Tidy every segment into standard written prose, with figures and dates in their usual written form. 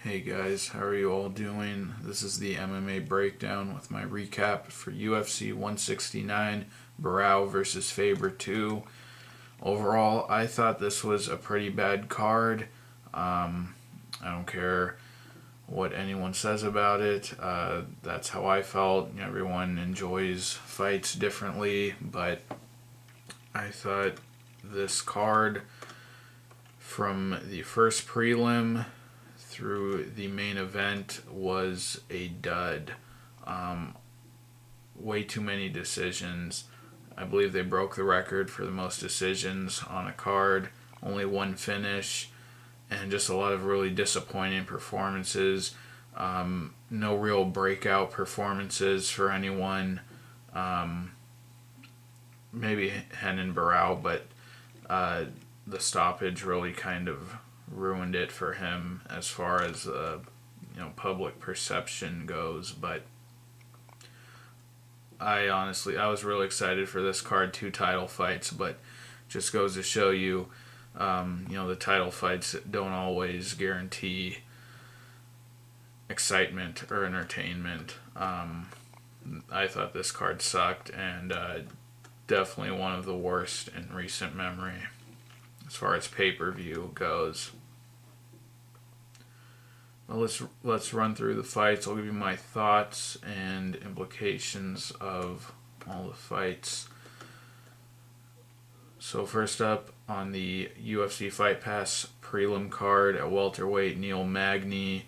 Hey guys, how are you all doing? This is the MMA breakdown with my recap for UFC 169, Barao versus Faber 2. Overall, I thought this was a pretty bad card. I don't care what anyone says about it. That's how I felt. Everyone enjoys fights differently, but I thought this card from the first prelim through the main event was a dud. Way too many decisions. I believe they broke the record for the most decisions on a card. Only one finish, and just a lot of really disappointing performances. No real breakout performances for anyone. Maybe Hen and Barao, but the stoppage really kind of ruined it for him as far as public perception goes. But I was really excited for this card, 2 title fights, but just goes to show you, the title fights don't always guarantee excitement or entertainment. I thought this card sucked, and definitely one of the worst in recent memory as far as pay-per-view goes. Well, let's run through the fights. I'll give you my thoughts and implications of all the fights. So first up on the UFC Fight Pass prelim card at welterweight, Neil Magny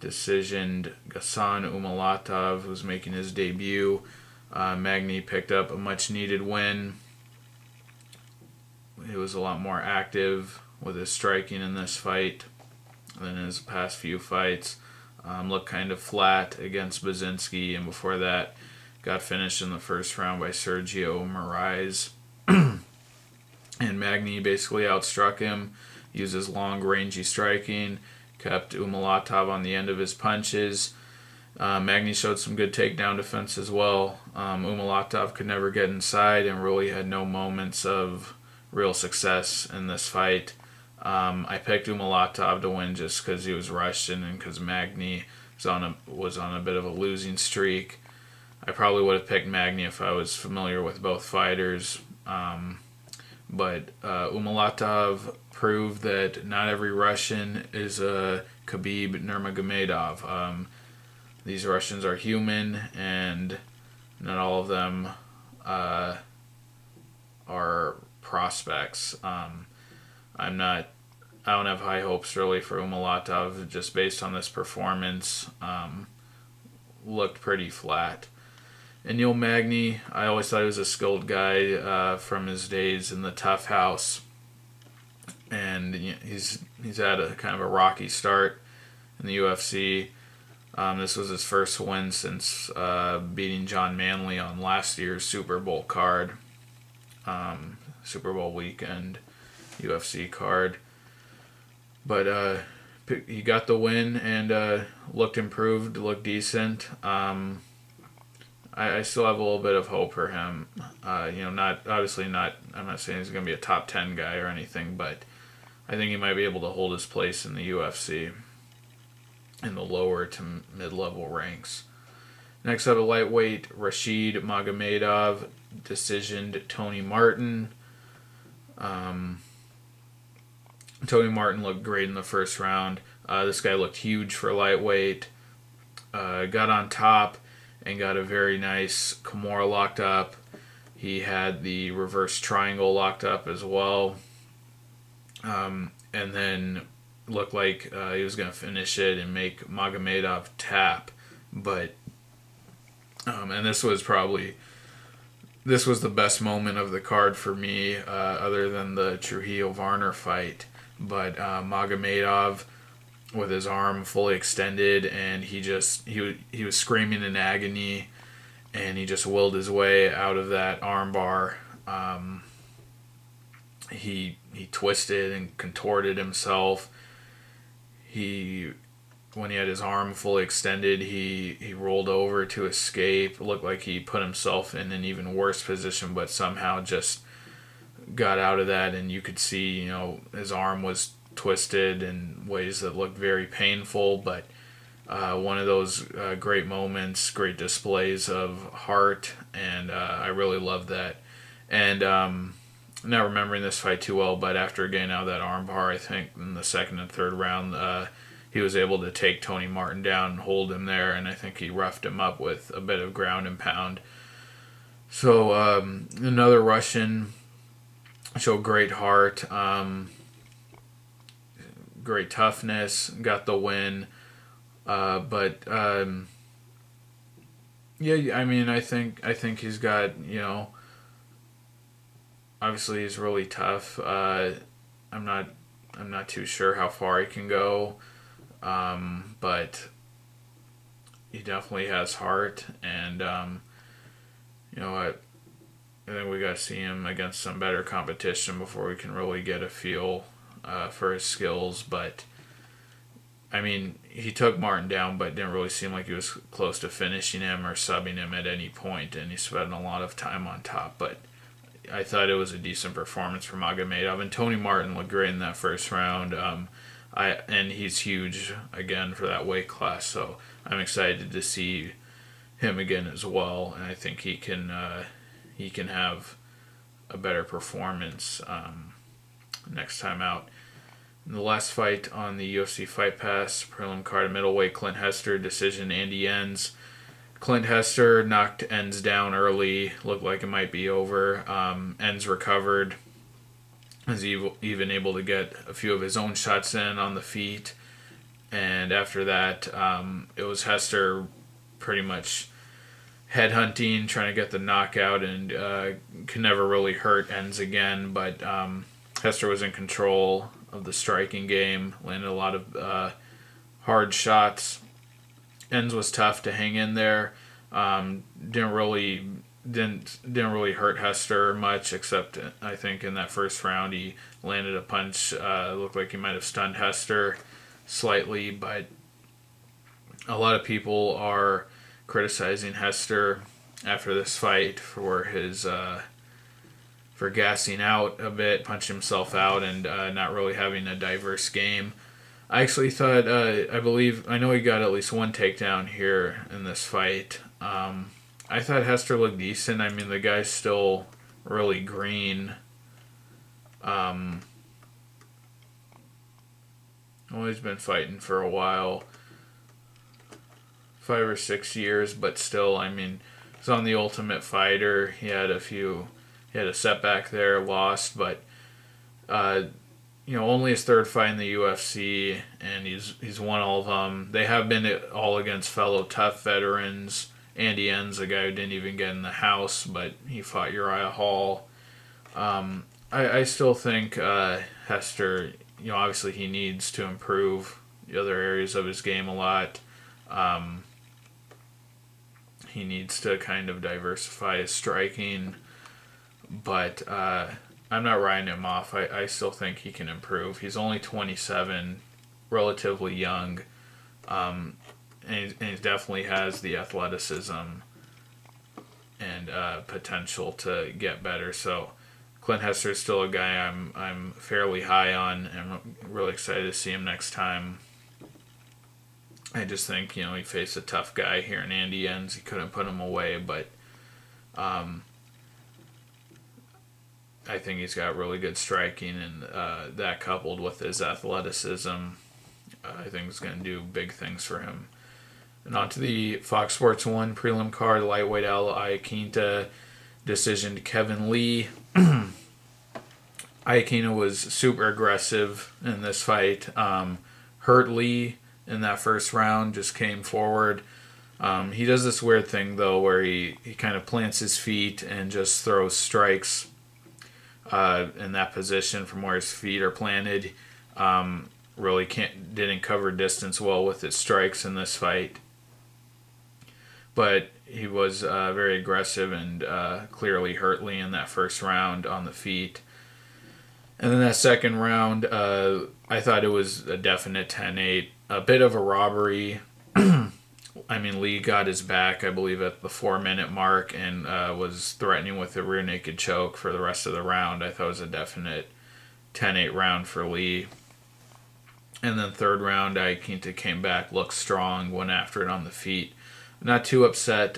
decisioned Ghassan Umalatov, who's making his debut. Magny picked up a much-needed win. He was a lot more active with his striking in this fight than in his past few fights. Looked kind of flat against Basinski, and before that got finished in the first round by Sergio Moraes. And Magny basically outstruck him, used his long, rangy striking, kept Umalatov on the end of his punches. Magny showed some good takedown defense as well. Umalatov could never get inside and really had no moments of real success in this fight. I picked Umalatov to win just because he was Russian and because Magny was on a bit of a losing streak. I probably would have picked Magny if I was familiar with both fighters. But Umalatov proved that not every Russian is a Khabib Nurmagomedov. These Russians are human, and not all of them are prospects. I don't have high hopes really for Umalatov just based on this performance. Looked pretty flat. And Neil Magny, I always thought he was a skilled guy from his days in the Tough House, and he's had a kind of a rocky start in the UFC. This was his first win since beating John Manley on last year's Super Bowl card, Super Bowl weekend UFC card. But he got the win and looked improved, looked decent. I still have a little bit of hope for him. I'm not saying he's going to be a top 10 guy or anything, but I think he might be able to hold his place in the UFC in the lower to mid-level ranks. Next up, a lightweight, Rashid Magomedov decisioned Tony Martin. Tony Martin looked great in the first round. This guy looked huge for lightweight. Got on top and got a very nice Kimura locked up. He had the reverse triangle locked up as well. And then looked like he was going to finish it and make Magomedov tap. But, and this was the best moment of the card for me, other than the Trujillo-Varner fight. But Magomedov, with his arm fully extended, and he was screaming in agony, and he just willed his way out of that arm bar. He twisted and contorted himself. When he had his arm fully extended, he rolled over to escape. It looked like he put himself in an even worse position, but somehow just got out of that, and you could see, his arm was twisted in ways that looked very painful, but one of those great moments, great displays of heart, and I really loved that. And not remembering this fight too well, but after getting out of that armbar, I think in the second and third round, he was able to take Tony Martin down and hold him there, and I think he roughed him up with a bit of ground and pound. So another Russian showed great heart, great toughness, got the win. But yeah, I mean, I think he's got, obviously he's really tough. I'm not too sure how far he can go, but he definitely has heart, and I think we got to see him against some better competition before we can really get a feel for his skills. But I mean, he took Martin down, but didn't really seem like he was close to finishing him or subbing him at any point, and he spent a lot of time on top. But I thought it was a decent performance from Magomedov, and Tony Martin looked great in that first round. And he's huge again for that weight class, so I'm excited to see him again as well, and I think he can have a better performance next time out. In the last fight on the UFC Fight Pass prelim card, middleweight, Clint Hester decision, Andy Enz. Clint Hester knocked Enz down early, looked like it might be over. Enz recovered, was even able to get a few of his own shots in on the feet, and after that, it was Hester pretty much headhunting, trying to get the knockout, and could never really hurt Enz again, but Hester was in control of the striking game, landed a lot of hard shots. Enz was tough to hang in there. Didn't really hurt Hester much, except I think in that first round he landed a punch. Looked like he might have stunned Hester slightly, but a lot of people are criticizing Hester after this fight for his for gassing out a bit, punching himself out, and not really having a diverse game. I actually thought, I know he got at least one takedown here in this fight. I thought Hester looked decent. I mean, the guy's still really green. Well, he's been fighting for a while. 5 or 6 years, but still, I mean, he's on the Ultimate Fighter. He had a setback there, lost, but only his third fight in the UFC, and he's won all of them. They have been all against fellow tough veterans. Andy Enz, a guy who didn't even get in the house, but he fought Uriah Hall. I still think Hester, obviously he needs to improve the other areas of his game a lot. He needs to kind of diversify his striking, but I'm not writing him off. I still think he can improve. He's only 27, relatively young, and he definitely has the athleticism and potential to get better. So Clint Hester is still a guy I'm fairly high on, and I'm really excited to see him next time. I just think, he faced a tough guy here in Andy Enz. He couldn't put him away, but I think he's got really good striking, and that coupled with his athleticism, I think is going to do big things for him. And on to the Fox Sports 1 prelim card, lightweight Al Iaquinta decision to Kevin Lee. Iaquinta was super aggressive in this fight. Hurt Lee in that first round, just came forward. He does this weird thing, though, where he kind of plants his feet and just throws strikes in that position from where his feet are planted. Really didn't cover distance well with his strikes in this fight. But he was very aggressive and clearly hurt Lee in that first round on the feet. And then that second round, I thought it was a definite 10-8. A bit of a robbery. I mean, Lee got his back, I believe, at the 4-minute mark, and was threatening with a rear naked choke for the rest of the round. I thought it was a definite 10-8 round for Lee. And then third round, Iaquinta came back, looked strong, went after it on the feet. Not too upset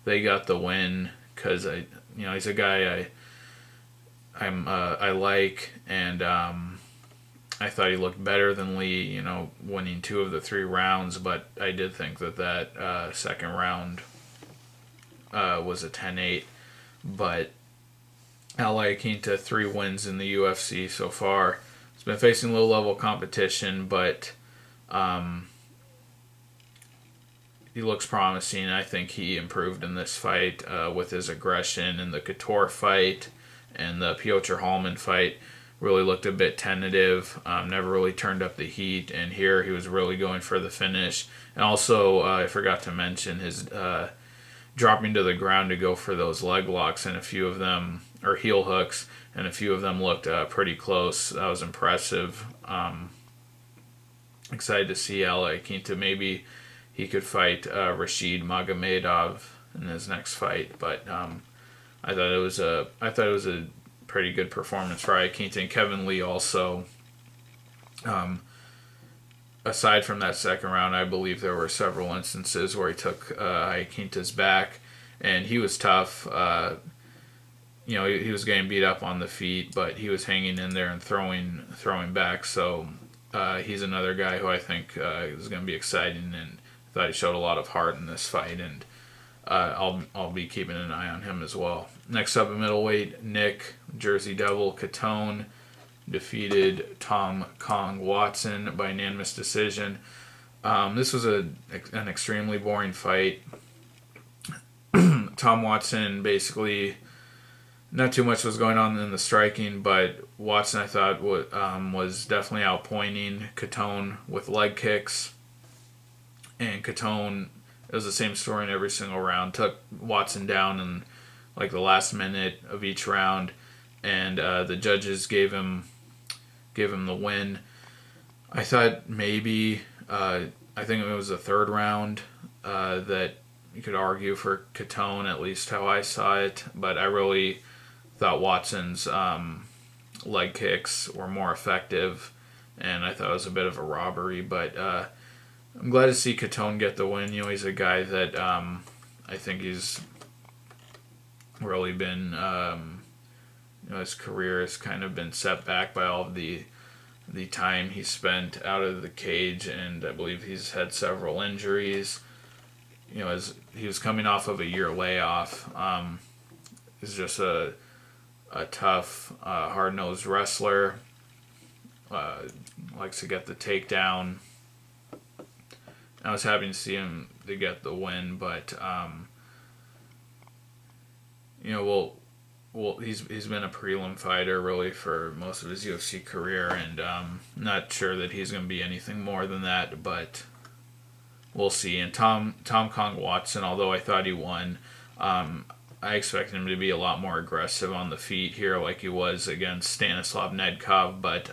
they got the win because he's a guy I like, and I thought he looked better than Lee, winning 2 of the 3 rounds, but I did think that second round was a 10-8. But Iaquinta, 3 wins in the UFC so far. He's been facing low-level competition, but he looks promising. I think he improved in this fight with his aggression in the Couture fight and the Piotr Hallman fight. Really looked a bit tentative, never really turned up the heat, and here he was really going for the finish. And also, I forgot to mention his dropping to the ground to go for those leg locks, and a few of them, or heel hooks, and a few of them looked pretty close. That was impressive. Excited to see Iaquinta. Maybe he could fight Rashid Magomedov in his next fight, but I thought it was a pretty good performance for Iaquinta. And Kevin Lee also, aside from that second round, I believe there were several instances where he took Iaquinta's back, and he was tough. He was getting beat up on the feet, but he was hanging in there and throwing back. So he's another guy who I think is going to be exciting, and I thought he showed a lot of heart in this fight, and I'll be keeping an eye on him as well. Next up at middleweight, Nick Jersey Devil Catone defeated Tom Kong Watson by unanimous decision. This was an extremely boring fight. Tom Watson basically, not too much was going on in the striking, but Watson I thought was definitely outpointing Catone with leg kicks, and Catone, it was the same story in every single round. Took Watson down in like the last minute of each round, and the judges gave him the win. I thought maybe I think it was the third round that you could argue for Catone, at least how I saw it, but I really thought Watson's leg kicks were more effective, and I thought it was a bit of a robbery, but I'm glad to see Catone get the win. He's a guy that I think he's really been, his career has kind of been set back by all of the time he spent out of the cage, and I believe he's had several injuries. As he was coming off of a year layoff, he's just a tough, hard-nosed wrestler. Likes to get the takedown. I was happy to see him to get the win, but he's been a prelim fighter really for most of his UFC career, and not sure that he's going to be anything more than that, but we'll see. And Tom Kong Watson, although I thought he won, I expected him to be a lot more aggressive on the feet here, like he was against Stanislav Nedkov, but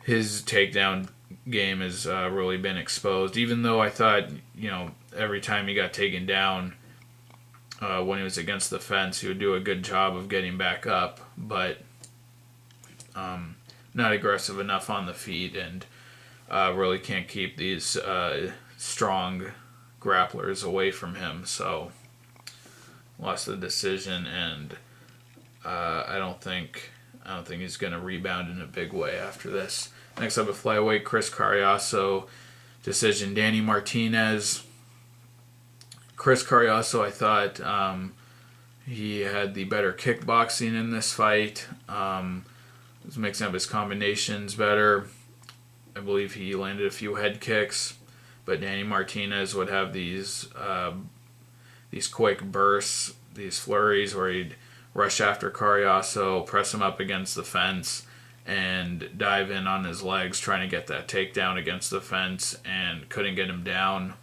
his takedown game has really been exposed. Even though I thought, every time he got taken down when he was against the fence, he would do a good job of getting back up, but not aggressive enough on the feet, and really can't keep these strong grapplers away from him. So lost the decision, and I don't think he's going to rebound in a big way after this. Next up at flyweight, Chris Carriaso decision. Danny Martinez. Chris Carriaso, I thought he had the better kickboxing in this fight. Was mixing up his combinations better. I believe he landed a few head kicks, but Danny Martinez would have these quick bursts, these flurries where he'd rush after Carriaso, press him up against the fence, and dive in on his legs trying to get that takedown against the fence, and couldn't get him down.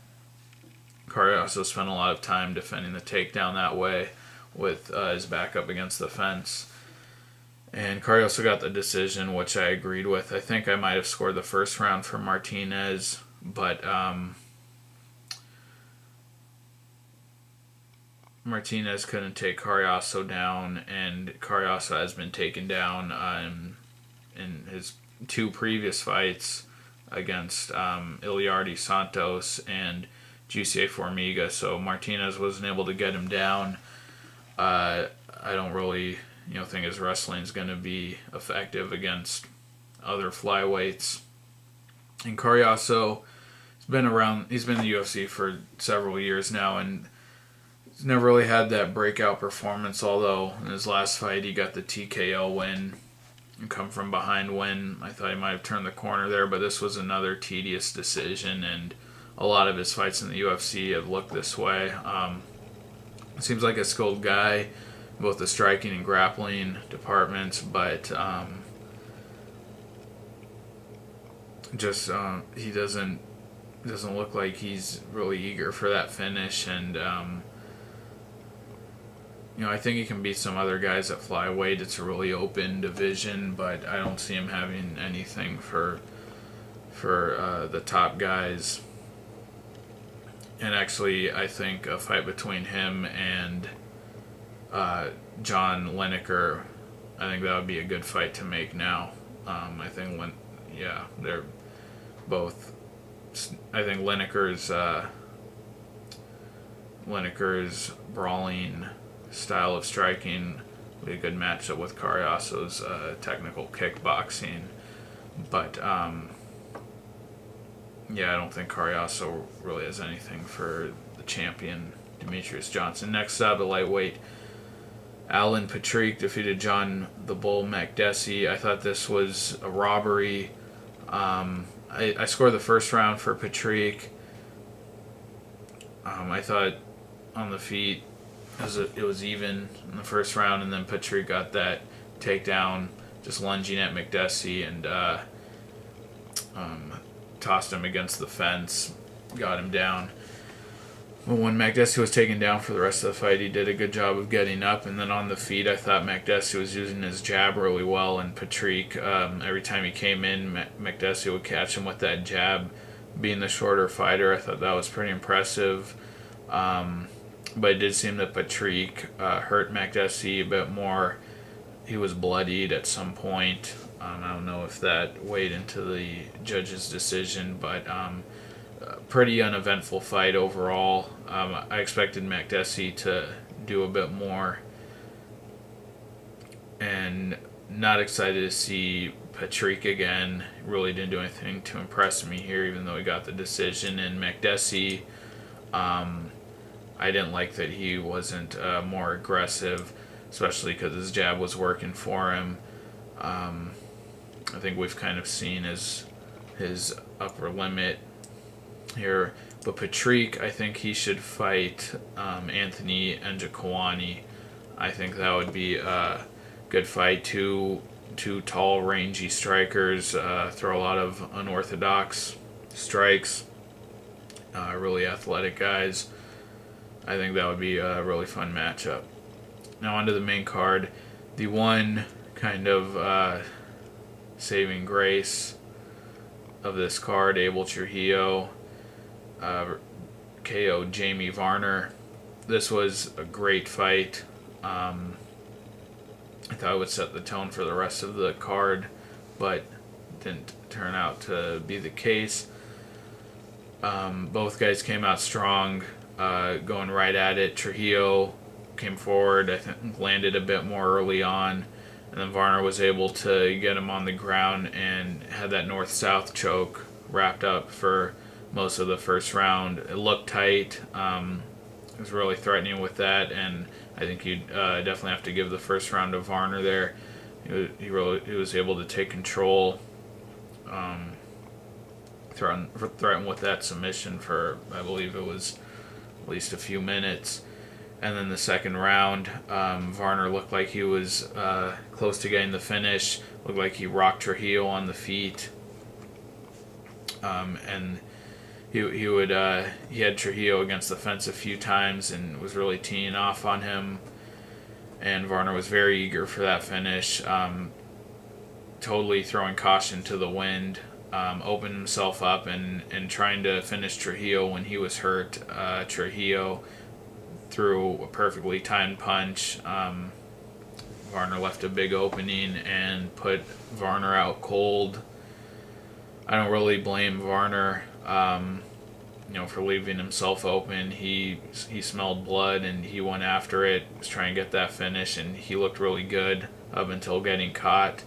Carriaso spent a lot of time defending the takedown that way with his back up against the fence. And Carriaso got the decision, which I agreed with. I think I might have scored the first round for Martinez, but Martinez couldn't take Carriaso down, and Carriaso has been taken down in his two previous fights against Iliardi Santos and Jussier Formiga, so Martinez wasn't able to get him down. I don't really, think his wrestling is going to be effective against other flyweights. And Carriazo, he's been in the UFC for several years now, and he's never really had that breakout performance, although in his last fight he got the TKO win and come from behind win. I thought he might have turned the corner there, but this was another tedious decision, and a lot of his fights in the UFC have looked this way. Seems like a skilled guy, both the striking and grappling departments, but he doesn't look like he's really eager for that finish, and I think he can beat some other guys at flyweight. It's a really open division, but I don't see him having anything for the top guys. And actually, I think a fight between him and John Lineker, I think that would be a good fight to make now. I think they're both. I think Lineker's brawling style of striking would be a good matchup with Carriazo's technical kickboxing, but I don't think Carriazo really has anything for the champion, Demetrius Johnson. Next up, the lightweight, Alan Patrick defeated John the Bull Makdessi. I thought this was a robbery. I scored the first round for Patrick. I thought on the feet it was even in the first round, and then Patrick got that takedown, just lunging at Makdessi, and tossed him against the fence, got him down. But when Makdessi was taken down for the rest of the fight, he did a good job of getting up. And then on the feet, I thought Makdessi was using his jab really well. And Patrick, every time he came in, Makdessi would catch him with that jab. Being the shorter fighter, I thought that was pretty impressive. But it did seem that Patrick hurt Makdessi a bit more. He was bloodied at some point. I don't know if that weighed into the judge's decision, but pretty uneventful fight overall. I expected Makdessi to do a bit more, and not excited to see Patrick again. Really didn't do anything to impress me here, even though he got the decision. And Makdessi, I didn't like that he wasn't more aggressive, especially because his jab was working for him. I think we've kind of seen his upper limit here. But Patrick, I think he should fight Anthony Njokuani. I think that would be a good fight. Two tall, rangy strikers, throw a lot of unorthodox strikes. Really athletic guys. I think that would be a really fun matchup. Now onto the main card. The one kind of saving grace of this card, Abel Trujillo KO'd Jamie Varner. This was a great fight. I thought it would set the tone for the rest of the card, but didn't turn out to be the case. Both guys came out strong, going right at it. Trujillo came forward, I think landed a bit more early on, and then Varner was able to get him on the ground and had that north-south choke wrapped up for most of the first round. It looked tight. It was really threatening with that, and I think you'd definitely have to give the first round to Varner there. He was able to take control, threaten with that submission for, I believe it was at least a few minutes. And then the second round, Varner looked like he was close to getting the finish. Looked like he rocked Trujillo on the feet. And he had Trujillo against the fence a few times and was really teeing off on him. And Varner was very eager for that finish. Totally throwing caution to the wind. Opened himself up and trying to finish Trujillo when he was hurt. Trujillo threw a perfectly timed punch. Varner left a big opening and put Varner out cold. I don't really blame Varner, for leaving himself open. He smelled blood and he went after it, was trying to get that finish, and he looked really good up until getting caught.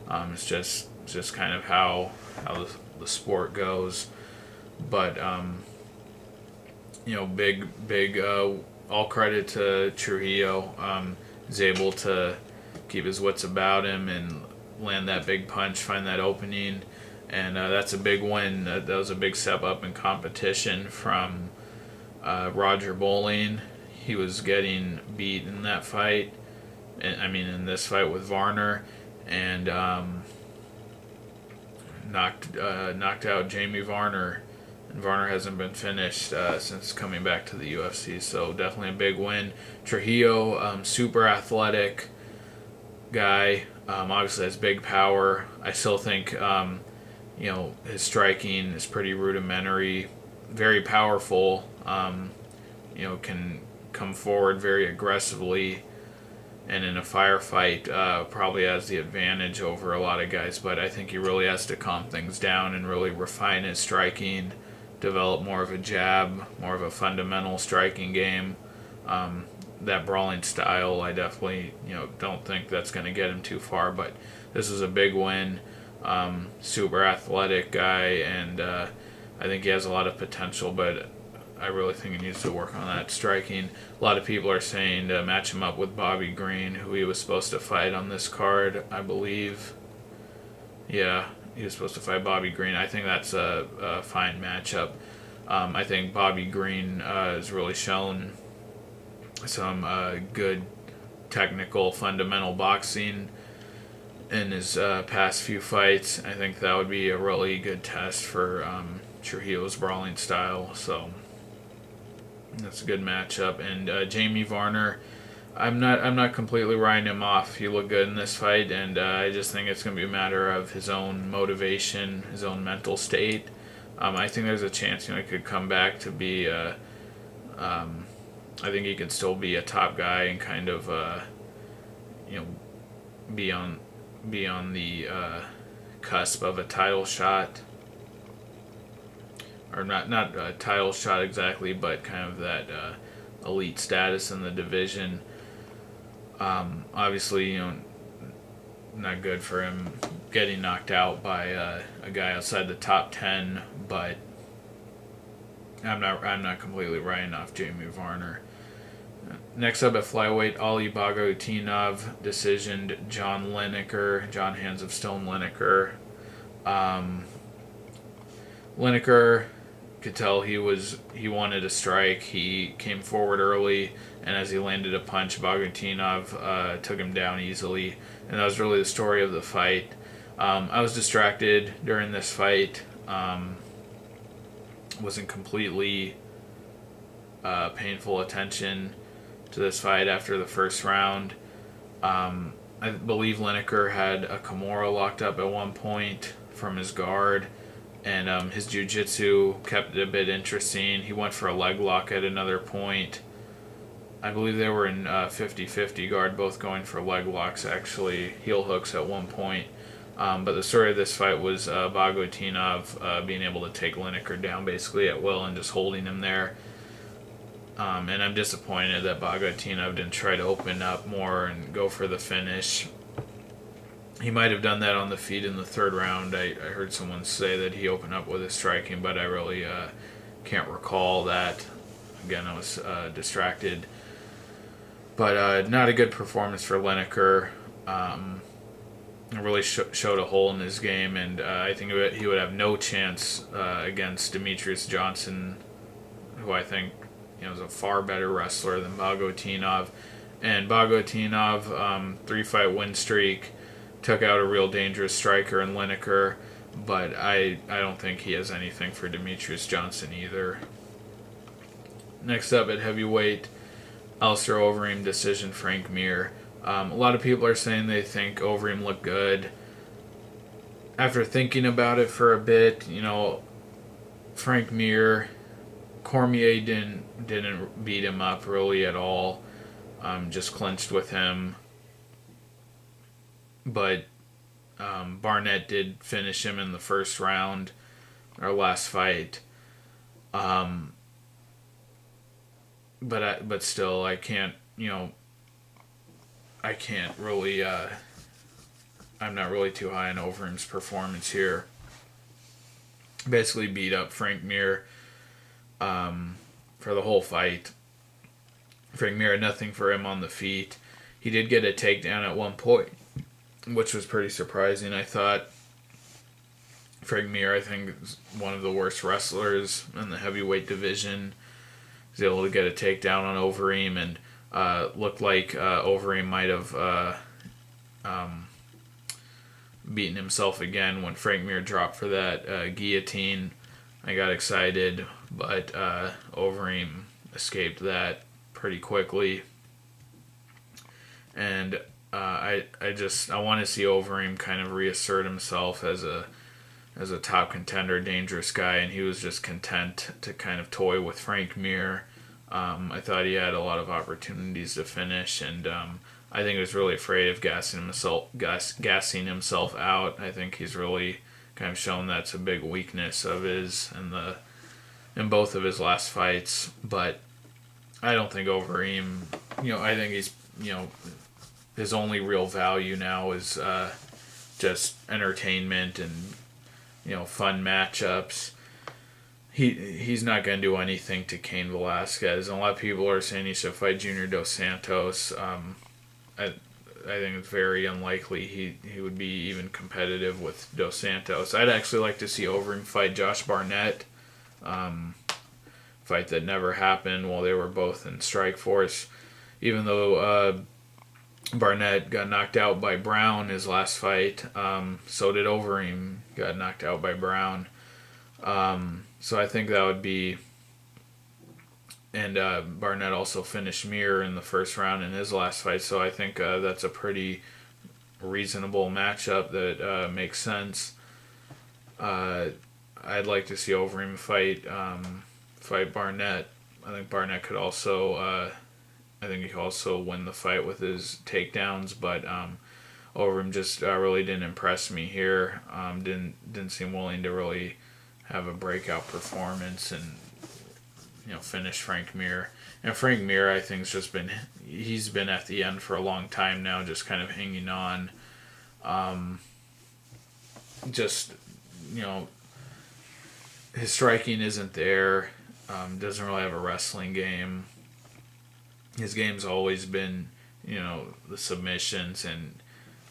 It's just kind of how the sport goes. But big all credit to Trujillo. He's able to keep his wits about him and land that big punch, find that opening, and that's a big win. That was a big step up in competition from Roger Bowling. He was getting beat in that fight, in this fight with Varner, and knocked out Jamie Varner. And Varner hasn't been finished since coming back to the UFC, so definitely a big win. Trujillo, super athletic guy, obviously has big power. I still think, his striking is pretty rudimentary, very powerful, can come forward very aggressively, and in a firefight probably has the advantage over a lot of guys, but I think he really has to calm things down and really refine his striking, develop more of a jab, more of a fundamental striking game. That brawling style, I definitely don't think that's going to get him too far, but this is a big win. Super athletic guy, and I think he has a lot of potential, but I really think he needs to work on that striking. A lot of people are saying to match him up with Bobby Green, who he was supposed to fight on this card, I believe. Yeah, he was supposed to fight Bobby Green. I think that's a fine matchup. I think Bobby Green has really shown some good technical fundamental boxing in his past few fights. I think that would be a really good test for Trujillo's brawling style, so that's a good matchup. And Jamie Varner, I'm not completely writing him off. He looked good in this fight, and I just think it's going to be a matter of his own motivation, his own mental state. I think there's a chance he could come back to be I think he could still be a top guy and kind of be on the cusp of a title shot, or not a title shot exactly, but kind of that elite status in the division. Obviously, not good for him getting knocked out by a guy outside the top 10, but I'm not completely writing off Jamie Varner. Next up at flyweight, Ali Bagotinov decisioned John Hands of Stone Lineker. Lineker could tell he wanted a strike. He came forward early, and as he landed a punch, Bagotinov took him down easily, and that was really the story of the fight. I was distracted during this fight. Wasn't completely painful attention to this fight after the first round. I believe Lineker had a Kimura locked up at one point from his guard, and his jiu-jitsu kept it a bit interesting. He went for a leg lock at another point. I believe they were in 50-50 guard, both going for leg locks, actually, heel hooks at one point. But the story of this fight was Bagotinov being able to take Lineker down basically at will and just holding him there. And I'm disappointed that Bagotinov didn't try to open up more and go for the finish. He might have done that on the feet in the third round. I heard someone say that he opened up with his striking, but I really can't recall that. Again, I was distracted. But not a good performance for Lineker. Really showed a hole in his game, and I think he would have no chance against Demetrius Johnson, who I think is a far better wrestler than Bagotinov. And Bagotinov, 3-fight win streak, took out a real dangerous striker in Lineker, but I don't think he has anything for Demetrius Johnson either. Next up at heavyweight, Alistair Overeem decision Frank Mir. A lot of people are saying they think Overeem looked good. After thinking about it for a bit, Frank Mir, Cormier didn't beat him up really at all. Just clinched with him. But Barnett did finish him in the first round, our last fight. But still, I can't, I can't really, I'm not really too high on Overeem's performance here. Basically beat up Frank Mir for the whole fight. Frank Mir had nothing for him on the feet. He did get a takedown at one point, which was pretty surprising. I thought Frank Mir, I think, is one of the worst wrestlers in the heavyweight division. He was able to get a takedown on Overeem, and looked like Overeem might have beaten himself again when Frank Mir dropped for that guillotine. I got excited, but Overeem escaped that pretty quickly. And I want to see Overeem kind of reassert himself as a top contender, dangerous guy, and he was just content to kind of toy with Frank Mir. I thought he had a lot of opportunities to finish, and I think he was really afraid of gassing himself out. I think he's really kind of shown that's a big weakness of his in both of his last fights. But I don't think Overeem, I think he's, his only real value now is just entertainment and fun matchups. He's not going to do anything to Cain Velasquez. And a lot of people are saying he should fight Junior Dos Santos. I think it's very unlikely he would be even competitive with Dos Santos. I'd actually like to see Overeem fight Josh Barnett. Fight that never happened while they were both in Strikeforce. Even though Barnett got knocked out by Brown his last fight, so did Overeem, got knocked out by Brown. So I think that would be... And Barnett also finished Mir in the first round in his last fight, so I think that's a pretty reasonable matchup that makes sense. I'd like to see Overeem fight Barnett. I think Barnett could also... I think he could also win the fight with his takedowns, but Overeem just really didn't impress me here. Didn't seem willing to really have a breakout performance and finish Frank Mir. And Frank Mir, I think, he's been at the end for a long time now, just kind of hanging on. His striking isn't there. Doesn't really have a wrestling game. His game's always been, the submissions, and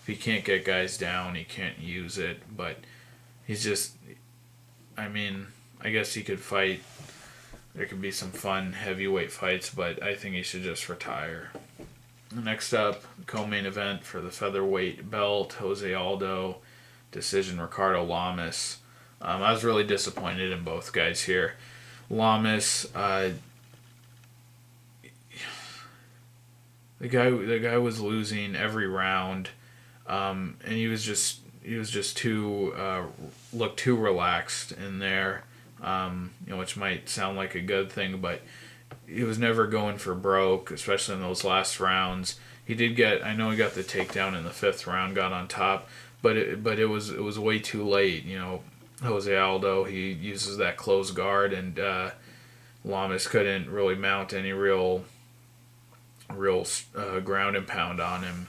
if he can't get guys down, he can't use it. But he's just, I guess he could fight. There could be some fun heavyweight fights, but I think he should just retire. Next up, co-main event for the featherweight belt, Jose Aldo, decision Ricardo Lamas. I was really disappointed in both guys here. Lamas, the guy was losing every round, and he was just too looked too relaxed in there. Which might sound like a good thing, but he was never going for broke, especially in those last rounds. I know he got the takedown in the fifth round, got on top, but it was way too late. Jose Aldo, he uses that closed guard, and Lamas couldn't really mount any real ground and pound on him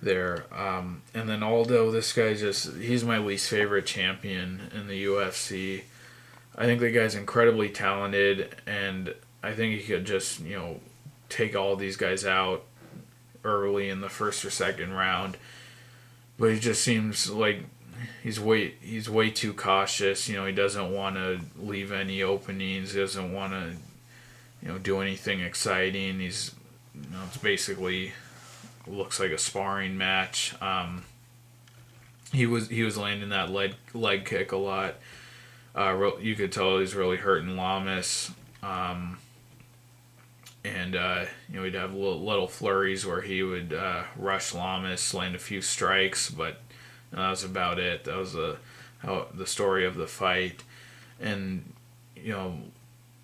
there. And then Aldo, this guy he's my least favorite champion in the UFC. I think the guy's incredibly talented, and I think he could just, take all these guys out early in the first or second round. But he just seems like he's way too cautious. He doesn't want to leave any openings. He doesn't want to, do anything exciting. It's basically looks like a sparring match. He was landing that leg kick a lot. You could tell he's really hurting Lamas. He'd have little flurries where he would rush Lamas, land a few strikes, but that was about it. That was the story of the fight. And,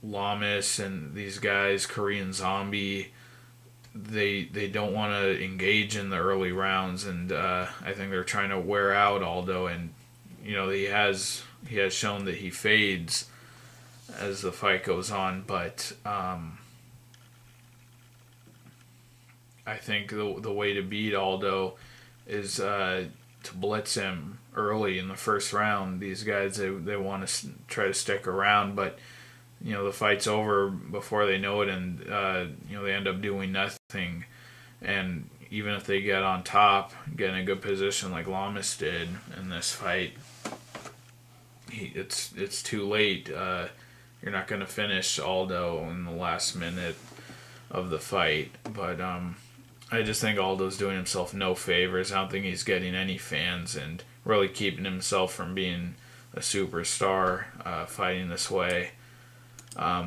Lamas and these guys, Korean Zombie, they don't want to engage in the early rounds, and I think they're trying to wear out Aldo, and he has shown that he fades as the fight goes on, but I think the way to beat Aldo is to blitz him early in the first round. These guys, they want to try to stick around, but the fight's over before they know it, and they end up doing nothing. And even if they get on top, get in a good position like Lamas did in this fight, it's too late. You're not going to finish Aldo in the last minute of the fight. But I just think Aldo's doing himself no favors. I don't think he's getting any fans and really keeping himself from being a superstar fighting this way. I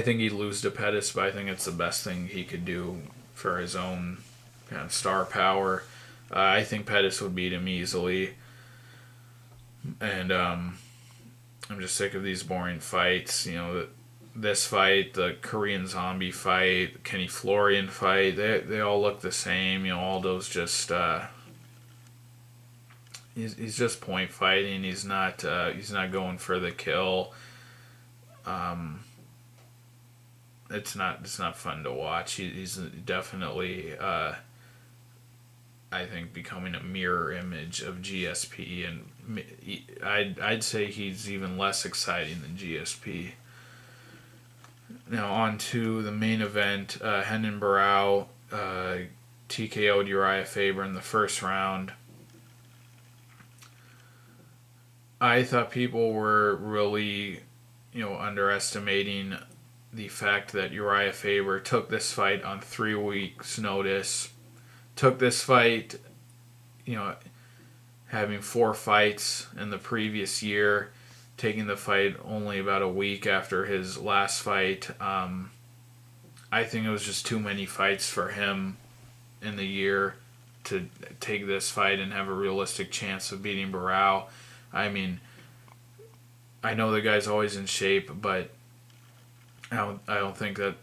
think he'd lose to Pettis, but I think it's the best thing he could do for his own kind of star power. I think Pettis would beat him easily. And I'm just sick of these boring fights. This fight, the Korean Zombie fight, the Kenny Florian fight, they all look the same. Aldo's just he's just point fighting. He's not going for the kill. It's not fun to watch. He's definitely I think becoming a mirror image of GSP, and I'd say he's even less exciting than GSP. Now on to the main event. Renan Barao TKO'd Uriah Faber in the first round. I thought people were really, underestimating the fact that Uriah Faber took this fight on 3 weeks' notice. Took this fight, having 4 fights in the previous year, taking the fight only about a week after his last fight. I think it was just too many fights for him in the year to take this fight and have a realistic chance of beating Barao. I mean, I know the guy's always in shape, but I don't think that,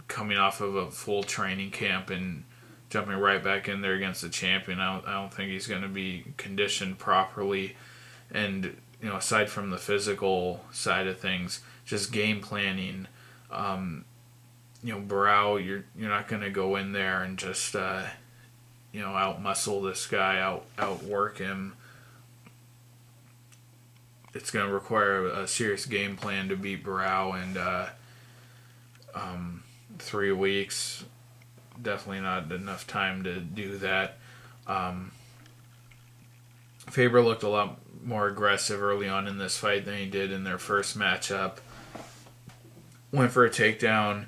coming off of a full training camp and jumping right back in there against the champion, I don't think he's going to be conditioned properly. And, aside from the physical side of things, just game planning, Barao, you're not going to go in there and just, out-muscle this guy, outwork him. It's going to require a serious game plan to beat Barao, and 3 weeks, definitely not enough time to do that. Faber looked a lot more aggressive early on in this fight than he did in their first matchup. Went for a takedown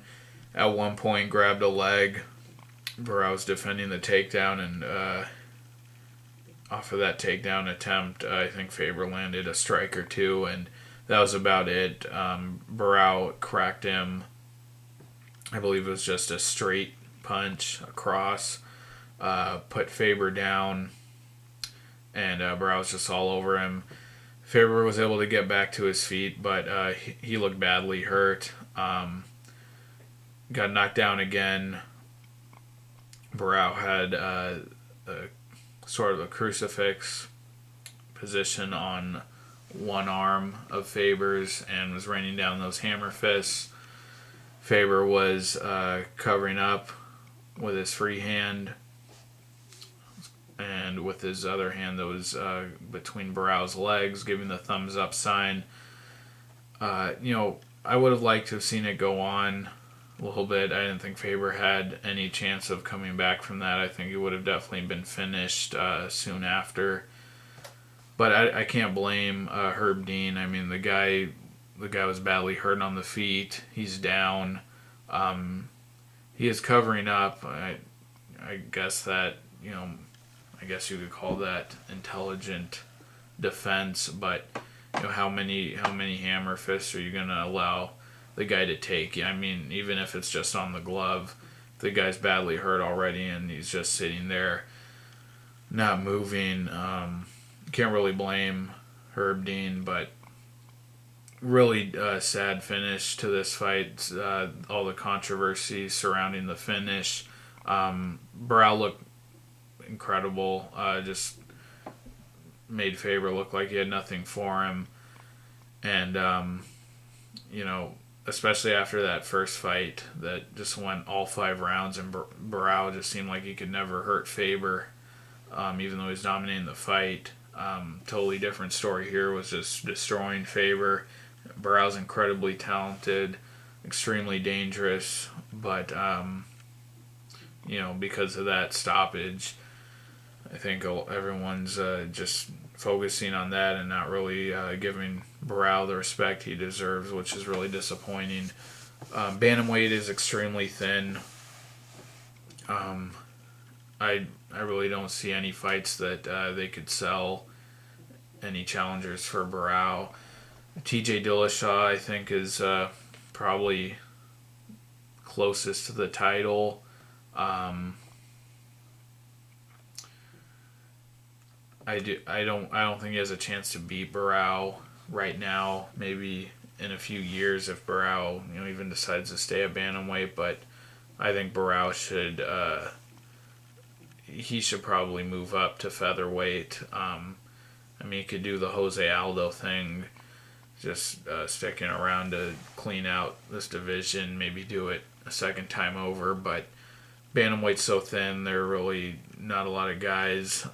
at one point, grabbed a leg. Barao was defending the takedown, and off of that takedown attempt, I think Faber landed a strike or two, and that was about it. Barao cracked him. I believe it was just a straight punch across, put Faber down, and Barao was just all over him. Faber was able to get back to his feet, but he looked badly hurt. Got knocked down again. Barao had a sort of a crucifix position on one arm of Faber's and was raining down those hammer fists. Faber was covering up with his free hand, and with his other hand that was between Barao's legs, giving the thumbs up sign. I would have liked to have seen it go on a little bit. I didn't think Faber had any chance of coming back from that. I think it would have definitely been finished soon after. But I can't blame Herb Dean. I mean, the guy was badly hurt on the feet. He's down. He is covering up. I guess that, I guess you could call that intelligent defense. But how many hammer fists are you gonna allow the guy to take? I mean, even if it's just on the glove, the guy's badly hurt already, and he's just sitting there, not moving. Can't really blame Herb Dean, but really sad finish to this fight. All the controversy surrounding the finish. Barao looked incredible. Just made Faber look like he had nothing for him. And, especially after that first fight that just went all 5 rounds, and Barao just seemed like he could never hurt Faber, even though he was dominating the fight. Totally different story here, was just destroying Faber. Barao's incredibly talented, extremely dangerous, but, because of that stoppage, I think everyone's just focusing on that and not really giving Barao the respect he deserves, which is really disappointing. Bantamweight is extremely thin. I really don't see any fights that they could sell any challengers for Barao. TJ Dillashaw, I think, is probably closest to the title. I don't think he has a chance to beat Barao right now. Maybe in a few years if Barao even decides to stay at bantamweight, but I think Barao should he should probably move up to featherweight. He could do the Jose Aldo thing, just sticking around to clean out this division, maybe do it a second time over, but bantamweight's so thin, there are really not a lot of guys.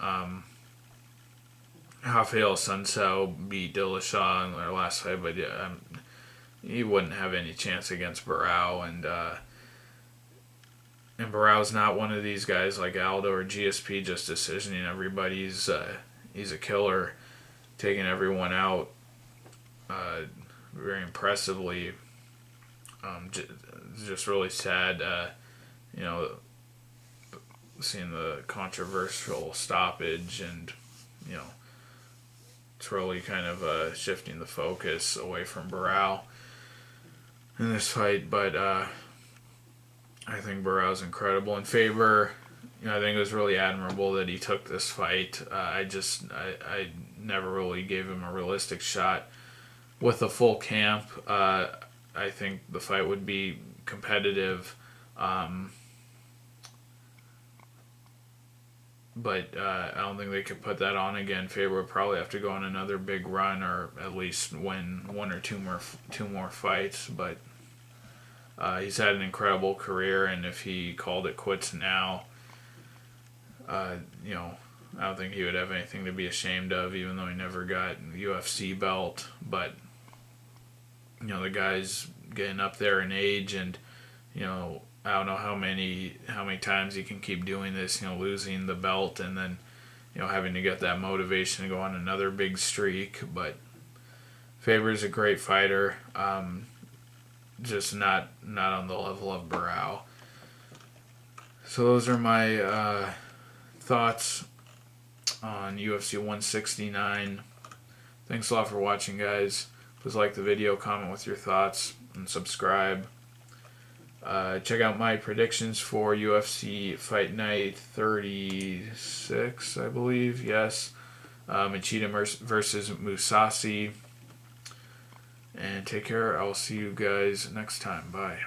Rafael Sunsao beat Dillashaw in their last fight, but he wouldn't have any chance against Barao, and Barao's not one of these guys like Aldo or GSP just decisioning everybody. He's a killer, taking everyone out very impressively. Just really sad, seeing the controversial stoppage, and it's really kind of shifting the focus away from Barao in this fight. But I think Barao's incredible, and Faber, I think it was really admirable that he took this fight. I never really gave him a realistic shot with a full camp. I think the fight would be competitive, but I don't think they could put that on again. Faber would probably have to go on another big run, or at least win one or two more fights. But he's had an incredible career, and if he called it quits now, I don't think he would have anything to be ashamed of, even though he never got the UFC belt. But the guy's getting up there in age, and I don't know how many times he can keep doing this, losing the belt and then having to get that motivation to go on another big streak. But Faber's a great fighter, just not on the level of Barao. So those are my thoughts on UFC 169. Thanks a lot for watching, guys. Please like the video, comment with your thoughts, and subscribe. Check out my predictions for UFC Fight Night 36, I believe. Yes. Machida versus Mousasi. And take care. I will see you guys next time. Bye.